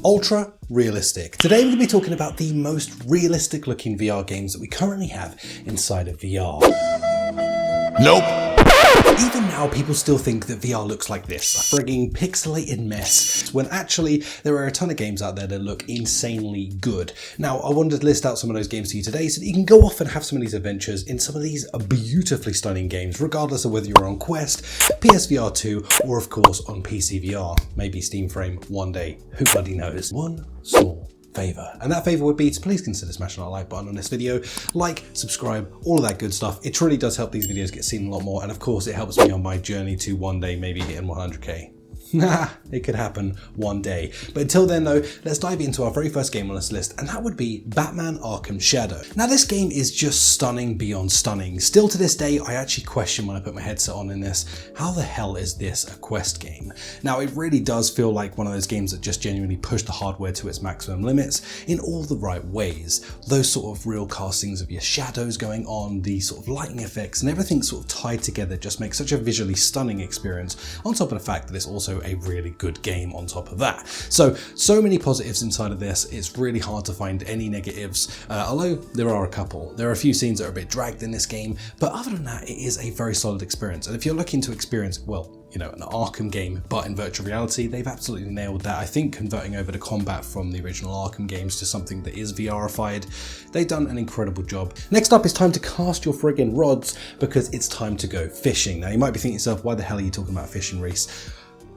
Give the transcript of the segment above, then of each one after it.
ultra realistic. Today we're going to be talking about the most realistic looking VR games that we currently have inside of VR. Nope. Even now, people still think that VR looks like this, a frigging pixelated mess, when actually there are a ton of games out there that look insanely good. Now, I wanted to list out some of those games to you today so that you can go off and have some of these adventures in some of these beautifully stunning games, regardless of whether you're on Quest, PSVR 2, or of course on PCVR, maybe Steam Frame one day, who bloody knows. One small favour, and that favour would be to please consider smashing that like button on this video, like, subscribe, all of that good stuff. It truly does help these videos get seen a lot more, and of course it helps me on my journey to one day maybe hitting 100k. Nah, it could happen one day. But until then though, let's dive into our very first game on this list, and that would be Batman Arkham Shadow. Now this game is just stunning beyond stunning. Still to this day, I actually question when I put my headset on in this, how the hell is this a Quest game? Now it really does feel like one of those games that just genuinely push the hardware to its maximum limits in all the right ways. Those sort of real castings of your shadows going on, the sort of lighting effects and everything sort of tied together just makes such a visually stunning experience, on top of the fact that it's also a really good game on top of that. So many positives inside of this. It's really hard to find any negatives, although there are a couple. There are a few scenes that are a bit dragged in this game, but other than that, it is a very solid experience. And if you're looking to experience, well, you know, an Arkham game, but in virtual reality, they've absolutely nailed that. I think converting over the combat from the original Arkham games to something that is VRified, they've done an incredible job. Next up, it's time to cast your friggin' rods, because it's time to go fishing. Now you might be thinking to yourself, why the hell are you talking about fishing, Rhys?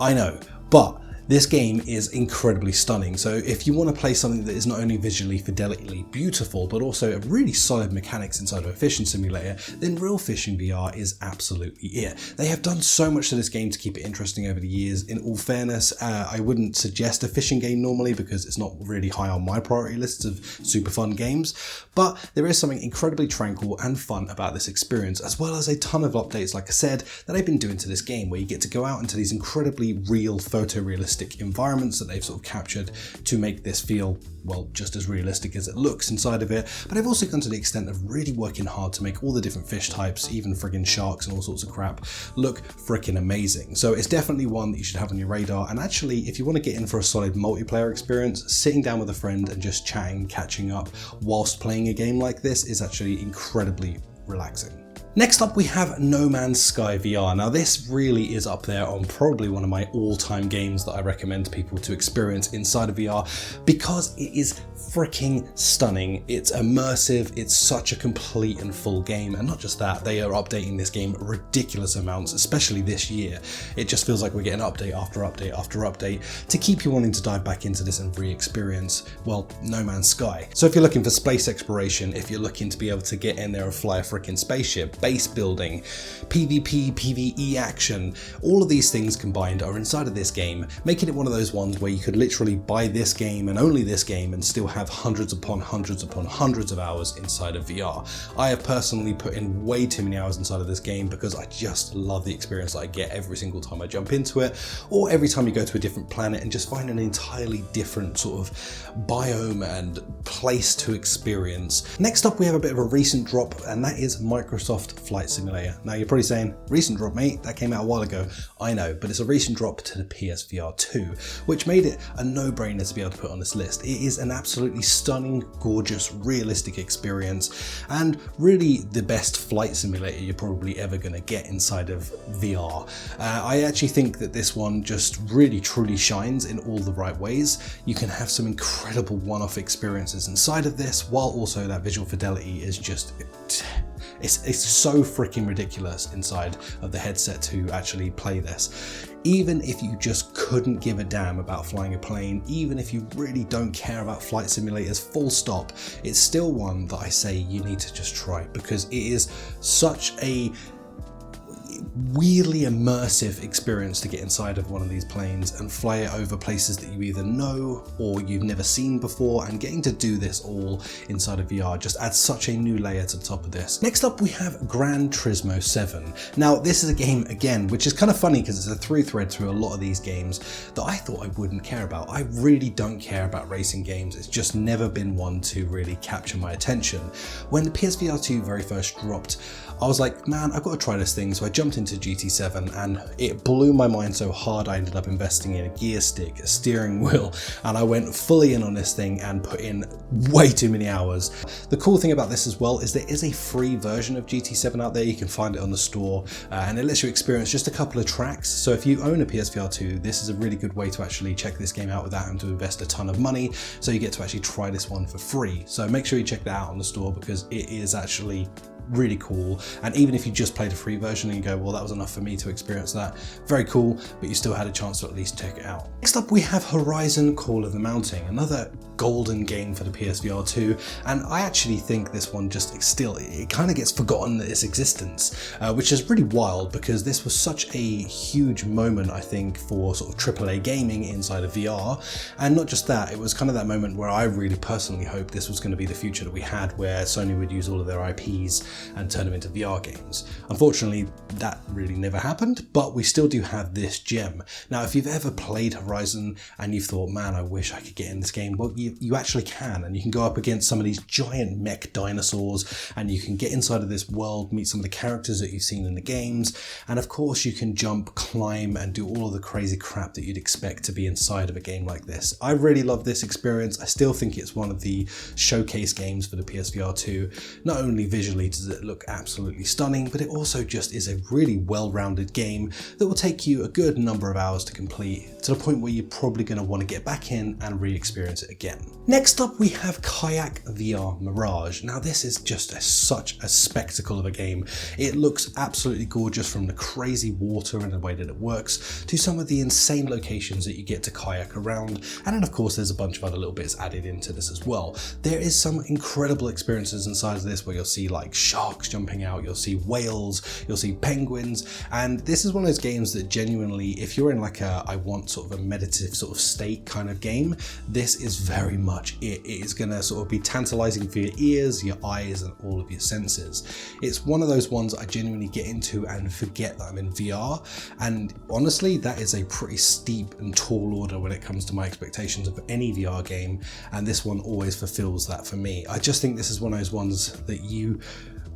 I know, but this game is incredibly stunning. So if you want to play something that is not only visually fidelity beautiful, but also a really solid mechanics inside of a fishing simulator, then Real Fishing VR is absolutely it. They have done so much to this game to keep it interesting over the years. In all fairness, I wouldn't suggest a fishing game normally because it's not really high on my priority list of super fun games, but there is something incredibly tranquil and fun about this experience, as well as a ton of updates, like I said, that they've been doing to this game, where you get to go out into these incredibly real photorealistic environments that they've sort of captured to make this feel, well, just as realistic as it looks inside of it. But they've also gone to the extent of really working hard to make all the different fish types, even friggin' sharks and all sorts of crap, look frickin' amazing. So it's definitely one that you should have on your radar. And actually, if you want to get in for a solid multiplayer experience, sitting down with a friend and just chatting, catching up whilst playing a game like this is actually incredibly relaxing. Next up, we have No Man's Sky VR. Now this really is up there on probably one of my all-time games that I recommend people to experience inside of VR, because it is freaking stunning. It's immersive, it's such a complete and full game, and not just that, they are updating this game ridiculous amounts, especially this year. It just feels like we're getting update after update after update to keep you wanting to dive back into this and re-experience, well, No Man's Sky. So if you're looking for space exploration, if you're looking to be able to get in there and fly a freaking spaceship, base building, PvP, PvE action, all of these things combined are inside of this game, making it one of those ones where you could literally buy this game and only this game and still have hundreds upon hundreds upon hundreds of hours inside of VR. I have personally put in way too many hours inside of this game because I just love the experience that I get every single time I jump into it, or every time you go to a different planet and just find an entirely different sort of biome and place to experience. Next up, we have a bit of a recent drop, and that is Microsoft Flight Simulator. Now you're probably saying, recent drop, mate, that came out a while ago. I know, but it's a recent drop to the PSVR 2, which made it a no-brainer to be able to put on this list. It is an absolutely stunning, gorgeous, realistic experience, and really the best flight simulator you're probably ever going to get inside of VR. I actually think that this one just really truly shines in all the right ways. You can have some incredible one-off experiences inside of this, while also that visual fidelity is just, it's so freaking ridiculous inside of the headset to actually play this. Even if you just couldn't give a damn about flying a plane, even if you really don't care about flight simulators full stop, it's still one that I say you need to just try, because it is such a weirdly immersive experience to get inside of one of these planes and fly it over places that you either know or you've never seen before, and getting to do this all inside of VR just adds such a new layer to the top of this. Next up, we have Gran Turismo 7. Now this is a game, again, which is kind of funny because it's a through thread through a lot of these games that I thought I wouldn't care about. I really don't care about racing games. It's just never been one to really capture my attention. When the PSVR 2 very first dropped, I was like, man, I've got to try this thing. So I jumped jumped into GT7 and it blew my mind so hard I ended up investing in a gear stick, a steering wheel, and I went fully in on this thing and put in way too many hours. The cool thing about this as well is there is a free version of GT7 out there. You can find it on the store and it lets you experience just a couple of tracks. So if you own a PSVR 2, this is a really good way to actually check this game out without having to invest a ton of money. So you get to actually try this one for free. So make sure you check that out on the store because it is actually really cool. And even if you just played a free version and you go, well, that was enough for me to experience that, very cool, but you still had a chance to at least check it out. Next up, we have Horizon Call of the Mountain, another golden game for the PSVR 2, and I actually think this one just still, it kind of gets forgotten its existence, which is really wild because this was such a huge moment, I think, for sort of AAA gaming inside of VR. And not just that, it was kind of that moment where I really personally hoped this was going to be the future that we had, where Sony would use all of their IPs and turn them into VR games. Unfortunately, that really never happened, but we still do have this gem. Now, if you've ever played Horizon and you've thought, man, I wish I could get in this game, well, you actually can, and you can go up against some of these giant mech dinosaurs, and you can get inside of this world, meet some of the characters that you've seen in the games, and of course you can jump, climb, and do all of the crazy crap that you'd expect to be inside of a game like this. I really love this experience. I still think it's one of the showcase games for the PSVR 2. Not only visually does it look absolutely stunning, but it also just is a really well-rounded game that will take you a good number of hours to complete, to the point where you're probably going to want to get back in and re-experience it again. Next up, we have Kayak VR Mirage. Now, this is just such a spectacle of a game. It looks absolutely gorgeous, from the crazy water and the way that it works to some of the insane locations that you get to kayak around. And then of course there's a bunch of other little bits added into this as well. There is some incredible experiences inside of this where you'll see like sharks jumping out, you'll see whales, you'll see penguins, and this is one of those games that genuinely, if you're in like a I want sort of a meditative sort of state kind of game, this is very much it. It is going to sort of be tantalizing for your ears, your eyes, and all of your senses. It's one of those ones I genuinely get into and forget that I'm in VR, and honestly that is a pretty steep and tall order when it comes to my expectations of any VR game, and this one always fulfills that for me. I just think this is one of those ones that you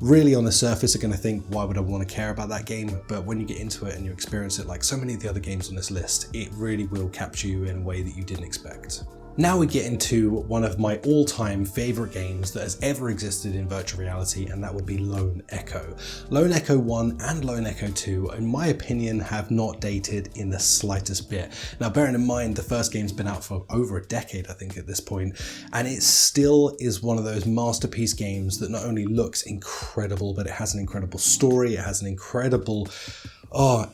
really on the surface are going to think, why would I want to care about that game? But when you get into it and you experience it like so many of the other games on this list, it really will capture you in a way that you didn't expect. Now we get into one of my all-time favorite games that has ever existed in virtual reality, and that would be Lone Echo. Lone Echo 1 and Lone Echo 2, in my opinion, have not dated in the slightest bit. Now, bearing in mind, the first game's been out for over a decade, I think, at this point, and it still is one of those masterpiece games that not only looks incredible, but it has an incredible story, it has an incredible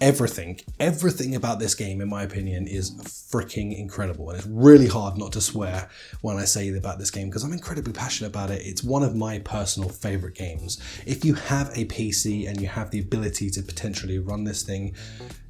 everything about this game, in my opinion, is freaking incredible. And it's really hard not to swear when I say about this game because I'm incredibly passionate about it. It's one of my personal favorite games. If you have a PC and you have the ability to potentially run this thing,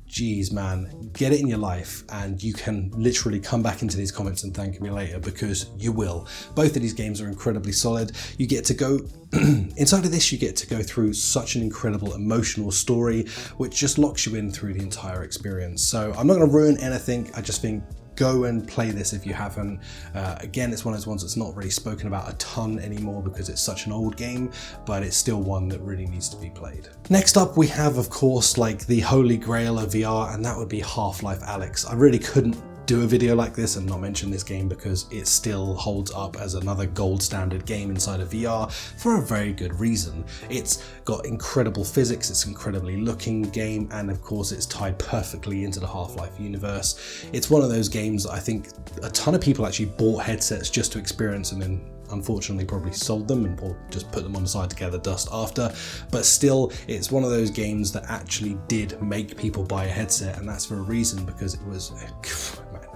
geez, man, get it in your life and you can literally come back into these comments and thank me later, because you will. Both of these games are incredibly solid. You get to go inside of this, you get to go through such an incredible emotional story, which just locks you in through the entire experience. So I'm not going to ruin anything. I just think go and play this if you haven't. Again, it's one of those ones that's not really spoken about a ton anymore because it's such an old game, but it's still one that really needs to be played. Next up, we have, of course, like the holy grail of VR, and that would be Half-Life Alyx. I really couldn't do a video like this and not mention this game because it still holds up as another gold standard game inside of VR for a very good reason. It's got incredible physics, it's an incredibly looking game, and of course it's tied perfectly into the Half-Life universe. It's one of those games that I think a ton of people actually bought headsets just to experience and then unfortunately probably sold them or just put them on the side to gather dust after, but still it's one of those games that actually did make people buy a headset, and that's for a reason, because it was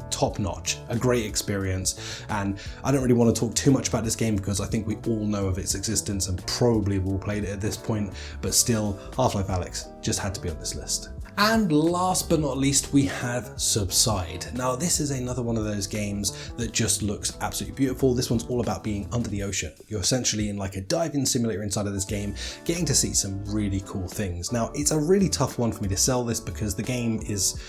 top notch, a great experience. And I don't really want to talk too much about this game because I think we all know of its existence and probably have all played it at this point, but still, Half-Life Alyx just had to be on this list. And last but not least, we have Subside. Now, this is another one of those games that just looks absolutely beautiful. This one's all about being under the ocean. You're essentially in like a diving simulator inside of this game, getting to see some really cool things. Now, it's a really tough one for me to sell this because the game is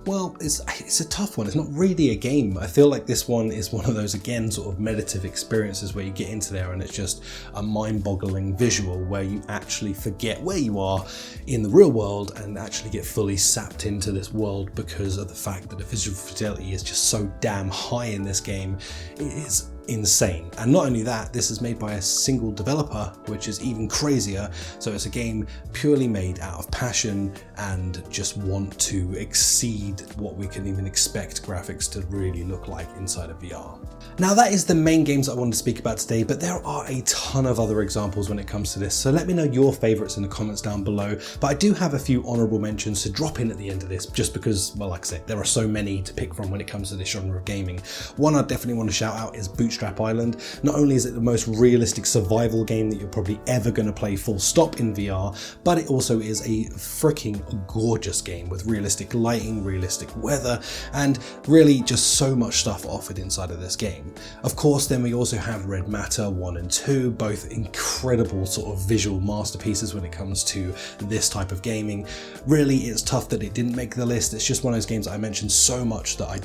Well, it's a tough one. It's not really a game. I feel like this one is one of those, again, sort of meditative experiences where you get into there and it's just a mind-boggling visual where you actually forget where you are in the real world and actually get fully sapped into this world because of the fact that the visual fidelity is just so damn high in this game. It is insane. And not only that, this is made by a single developer, which is even crazier. So it's a game purely made out of passion and just want to exceed what we can even expect graphics to really look like inside of VR. Now that is the main games I wanted to speak about today, but there are a ton of other examples when it comes to this, so let me know your favorites in the comments down below. But I do have a few honourable mentions to drop in at the end of this, just because, well, like I said, there are so many to pick from when it comes to this genre of gaming. One I definitely want to shout out is Bootstrap Island. Not only is it the most realistic survival game that you're probably ever going to play full stop in VR, but it also is a freaking gorgeous game with realistic lighting, realistic weather, and really just so much stuff offered inside of this game. Of course, then we also have Red Matter 1 and 2, both incredible sort of visual masterpieces when it comes to this type of gaming. Really, it's tough that it didn't make the list. It's just one of those games that I mentioned so much that I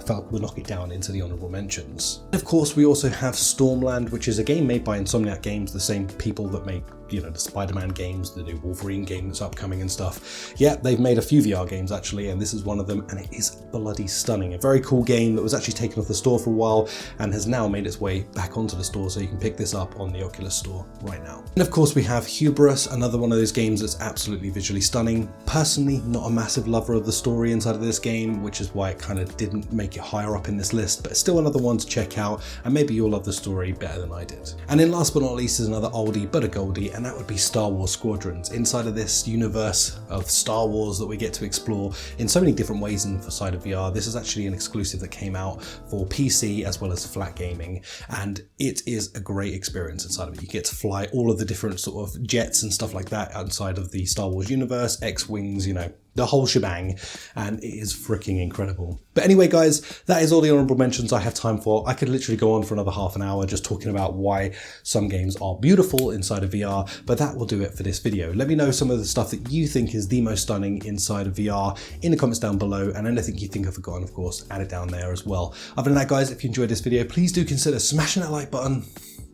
felt we'll knock it down into the honourable mentions. And of course, we also have Stormland, which is a game made by Insomniac Games, the same people that make, you know, the Spider-Man games, the new Wolverine game that's upcoming and stuff. Yeah, they've made a few VR games actually, and this is one of them, and it is bloody stunning. A very cool game that was actually taken off the store for a while and has now made its way back onto the store, so you can pick this up on the Oculus store right now. And of course we have Hubris, another one of those games that's absolutely visually stunning. Personally, not a massive lover of the story inside of this game, which is why it kind of didn't make it higher up in this list, but it's still another one to check out, and maybe you'll love the story better than I did. And then last but not least is another oldie but a goldie, and that would be Star Wars Squadrons. Inside of this universe of Star Wars that we get to explore in so many different ways inside of VR, this is actually an exclusive that came out for PC as well as flat gaming, and it is a great experience inside of it. You get to fly all of the different sort of jets and stuff like that outside of the Star Wars universe, X-Wings, you know, the whole shebang, and it is freaking incredible. But anyway guys, that is all the honourable mentions I have time for. I could literally go on for another half an hour just talking about why some games are beautiful inside of VR, but that will do it for this video. Let me know some of the stuff that you think is the most stunning inside of VR in the comments down below, and anything you think I've forgotten, of course, add it down there as well. Other than that guys, if you enjoyed this video, please do consider smashing that like button,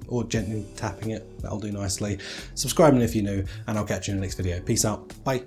or gently tapping it, that'll do nicely. Subscribing if you're new, and I'll catch you in the next video. Peace out, bye.